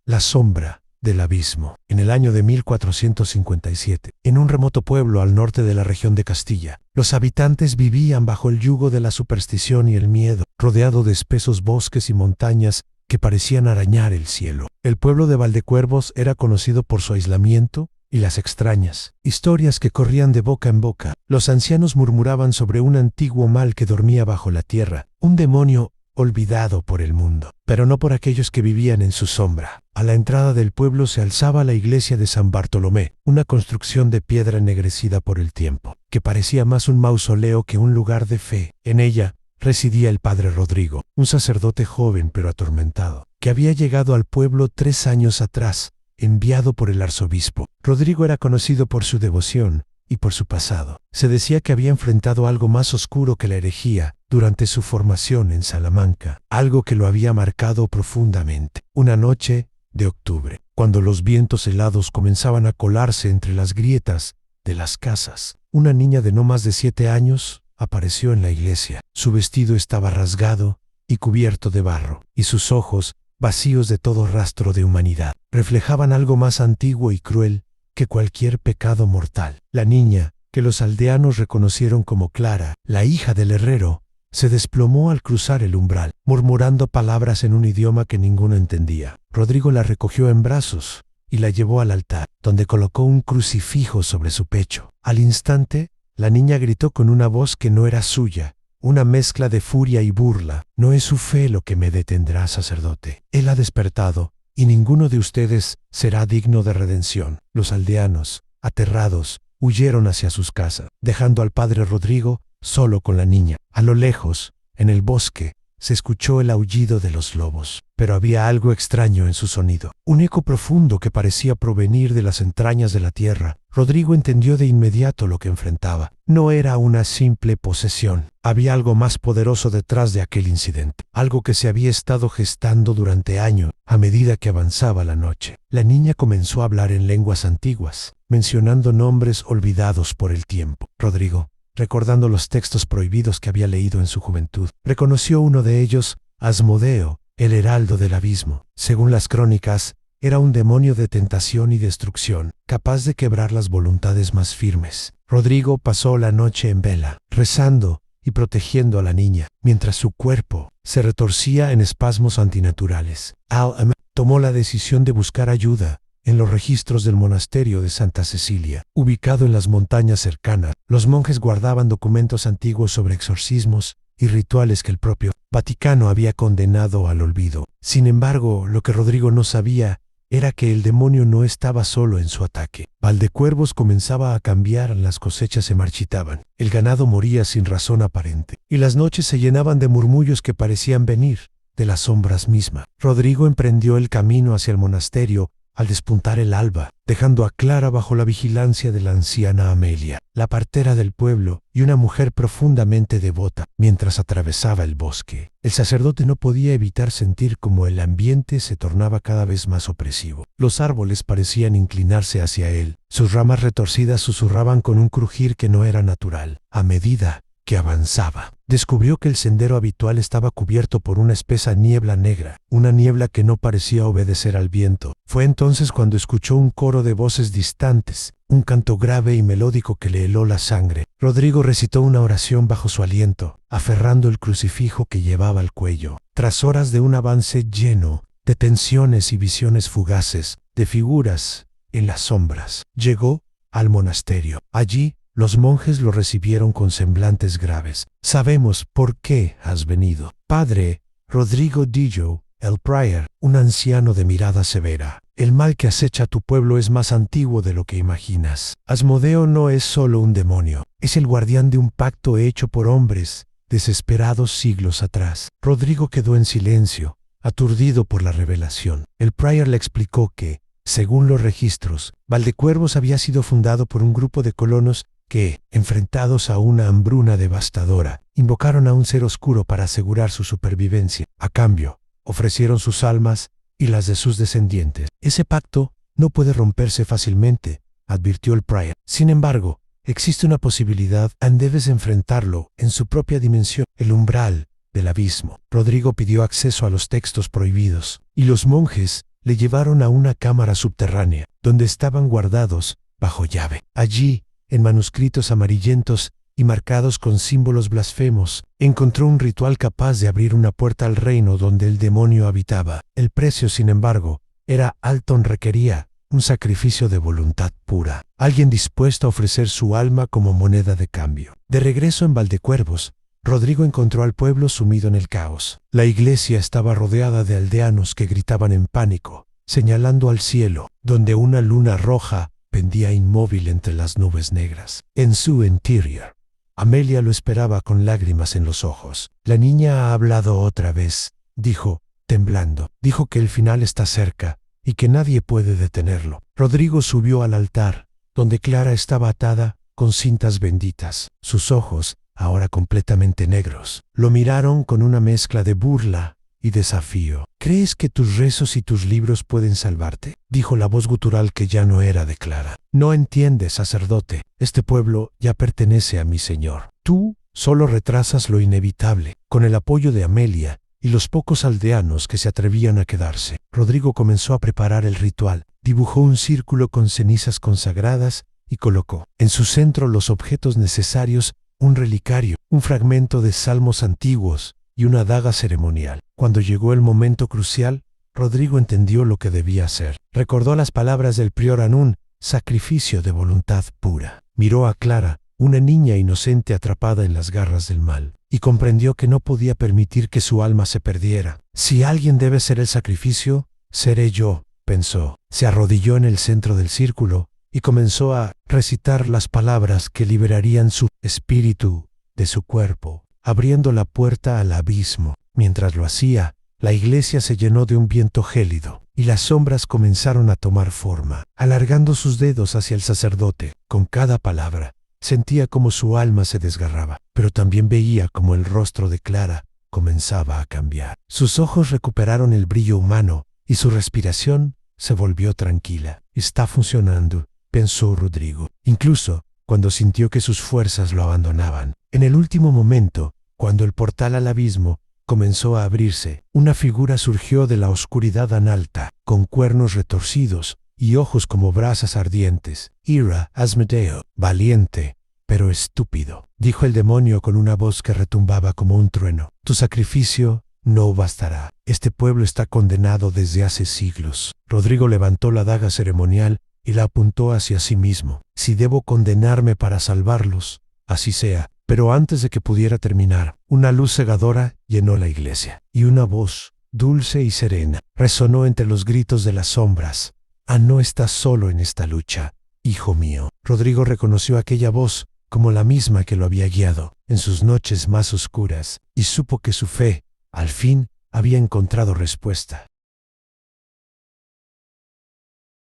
La sombra del abismo. En el año de 1457, en un remoto pueblo al norte de la región de Castilla, los habitantes vivían bajo el yugo de la superstición y el miedo, rodeado de espesos bosques y montañas que parecían arañar el cielo. El pueblo de Valdecuervos era conocido por su aislamiento y las extrañas historias que corrían de boca en boca. Los ancianos murmuraban sobre un antiguo mal que dormía bajo la tierra, un demonio olvidado por el mundo, pero no por aquellos que vivían en su sombra. A la entrada del pueblo se alzaba la iglesia de San Bartolomé, una construcción de piedra ennegrecida por el tiempo, que parecía más un mausoleo que un lugar de fe. En ella residía el padre Rodrigo, un sacerdote joven pero atormentado, que había llegado al pueblo 3 años atrás, enviado por el arzobispo. Rodrigo era conocido por su devoción y por su pasado. Se decía que había enfrentado algo más oscuro que la herejía durante su formación en Salamanca, algo que lo había marcado profundamente. Una noche de octubre, cuando los vientos helados comenzaban a colarse entre las grietas de las casas, una niña de no más de 7 años apareció en la iglesia. Su vestido estaba rasgado y cubierto de barro, y sus ojos, vacíos de todo rastro de humanidad, reflejaban algo más antiguo y cruel que cualquier pecado mortal. La niña, que los aldeanos reconocieron como Clara, la hija del herrero, se desplomó al cruzar el umbral, murmurando palabras en un idioma que ninguno entendía. Rodrigo la recogió en brazos y la llevó al altar, donde colocó un crucifijo sobre su pecho. Al instante, la niña gritó con una voz que no era suya, una mezcla de furia y burla: «No es su fe lo que me detendrá, sacerdote. Él ha despertado, y ninguno de ustedes será digno de redención». Los aldeanos, aterrados, huyeron hacia sus casas, dejando al padre Rodrigo solo con la niña. A lo lejos, en el bosque, se escuchó el aullido de los lobos, pero había algo extraño en su sonido, un eco profundo que parecía provenir de las entrañas de la tierra. Rodrigo entendió de inmediato lo que enfrentaba. No era una simple posesión. Había algo más poderoso detrás de aquel incidente, algo que se había estado gestando durante años. A medida que avanzaba la noche, la niña comenzó a hablar en lenguas antiguas, mencionando nombres olvidados por el tiempo. Rodrigo, recordando los textos prohibidos que había leído en su juventud, reconoció uno de ellos: Asmodeo, el heraldo del abismo. Según las crónicas, era un demonio de tentación y destrucción, capaz de quebrar las voluntades más firmes. Rodrigo pasó la noche en vela, rezando y protegiendo a la niña, mientras su cuerpo se retorcía en espasmos antinaturales. Al-Amr tomó la decisión de buscar ayuda en los registros del monasterio de Santa Cecilia, ubicado en las montañas cercanas. Los monjes guardaban documentos antiguos sobre exorcismos y rituales que el propio Vaticano había condenado al olvido. Sin embargo, lo que Rodrigo no sabía era que el demonio no estaba solo en su ataque. Valdecuervos comenzaba a cambiar, las cosechas se marchitaban, el ganado moría sin razón aparente, y las noches se llenaban de murmullos que parecían venir de las sombras mismas. Rodrigo emprendió el camino hacia el monasterio al despuntar el alba, dejando a Clara bajo la vigilancia de la anciana Amelia, la partera del pueblo y una mujer profundamente devota. Mientras atravesaba el bosque, el sacerdote no podía evitar sentir cómo el ambiente se tornaba cada vez más opresivo. Los árboles parecían inclinarse hacia él, sus ramas retorcidas susurraban con un crujir que no era natural. A medida que avanzaba, descubrió que el sendero habitual estaba cubierto por una espesa niebla negra, una niebla que no parecía obedecer al viento. Fue entonces cuando escuchó un coro de voces distantes, un canto grave y melódico que le heló la sangre. Rodrigo recitó una oración bajo su aliento, aferrando el crucifijo que llevaba al cuello. Tras horas de un avance lleno de tensiones y visiones fugaces, de figuras en las sombras, llegó al monasterio. Allí, los monjes lo recibieron con semblantes graves. «Sabemos por qué has venido. Padre Rodrigo Dillo, el prior, un anciano de mirada severa. El mal que acecha a tu pueblo es más antiguo de lo que imaginas. Asmodeo no es solo un demonio, es el guardián de un pacto hecho por hombres desesperados siglos atrás». Rodrigo quedó en silencio, aturdido por la revelación. El prior le explicó que, según los registros, Valdecuervos había sido fundado por un grupo de colonos que, enfrentados a una hambruna devastadora, invocaron a un ser oscuro para asegurar su supervivencia. A cambio, ofrecieron sus almas y las de sus descendientes. «Ese pacto no puede romperse fácilmente», advirtió el prior. «Sin embargo, existe una posibilidad, y debes enfrentarlo en su propia dimensión, el umbral del abismo». Rodrigo pidió acceso a los textos prohibidos, y los monjes le llevaron a una cámara subterránea, donde estaban guardados, bajo llave. Allí, en manuscritos amarillentos y marcados con símbolos blasfemos, encontró un ritual capaz de abrir una puerta al reino donde el demonio habitaba. El precio, sin embargo, era alto. Requería un sacrificio de voluntad pura, alguien dispuesto a ofrecer su alma como moneda de cambio. De regreso en Valdecuervos, Rodrigo encontró al pueblo sumido en el caos. La iglesia estaba rodeada de aldeanos que gritaban en pánico, señalando al cielo, donde una luna roja pendía inmóvil entre las nubes negras. En su interior, Amelia lo esperaba con lágrimas en los ojos. La niña ha hablado otra vez, dijo, temblando. Dijo que el final está cerca y que nadie puede detenerlo. Rodrigo subió al altar, donde Clara estaba atada con cintas benditas. Sus ojos, ahora completamente negros, lo miraron con una mezcla de burla y desafío. ¿Crees que tus rezos y tus libros pueden salvarte?, dijo la voz gutural que ya no era de Clara. No entiendes, sacerdote. Este pueblo ya pertenece a mi señor. Tú solo retrasas lo inevitable. Con el apoyo de Amelia y los pocos aldeanos que se atrevían a quedarse, Rodrigo comenzó a preparar el ritual. Dibujó un círculo con cenizas consagradas y colocó en su centro los objetos necesarios: un relicario, un fragmento de salmos antiguos y una daga ceremonial. Cuando llegó el momento crucial, Rodrigo entendió lo que debía hacer. Recordó las palabras del prior Anún: sacrificio de voluntad pura. Miró a Clara, una niña inocente atrapada en las garras del mal, y comprendió que no podía permitir que su alma se perdiera. Si alguien debe ser el sacrificio, seré yo, pensó. Se arrodilló en el centro del círculo y comenzó a recitar las palabras que liberarían su espíritu de su cuerpo, abriendo la puerta al abismo. Mientras lo hacía, la iglesia se llenó de un viento gélido y las sombras comenzaron a tomar forma. Alargando sus dedos hacia el sacerdote, con cada palabra, sentía como su alma se desgarraba, pero también veía como el rostro de Clara comenzaba a cambiar. Sus ojos recuperaron el brillo humano y su respiración se volvió tranquila. Está funcionando, pensó Rodrigo, incluso cuando sintió que sus fuerzas lo abandonaban. En el último momento, cuando el portal al abismo comenzó a abrirse, una figura surgió de la oscuridad analta, con cuernos retorcidos y ojos como brasas ardientes. Era Asmodeo, valiente, pero estúpido, dijo el demonio con una voz que retumbaba como un trueno. Tu sacrificio no bastará. Este pueblo está condenado desde hace siglos. Rodrigo levantó la daga ceremonial y la apuntó hacia sí mismo. Si debo condenarme para salvarlos, así sea. Pero antes de que pudiera terminar, una luz cegadora llenó la iglesia, y una voz, dulce y serena, resonó entre los gritos de las sombras. No estás solo en esta lucha, hijo mío. Rodrigo reconoció aquella voz como la misma que lo había guiado en sus noches más oscuras, y supo que su fe, al fin, había encontrado respuesta.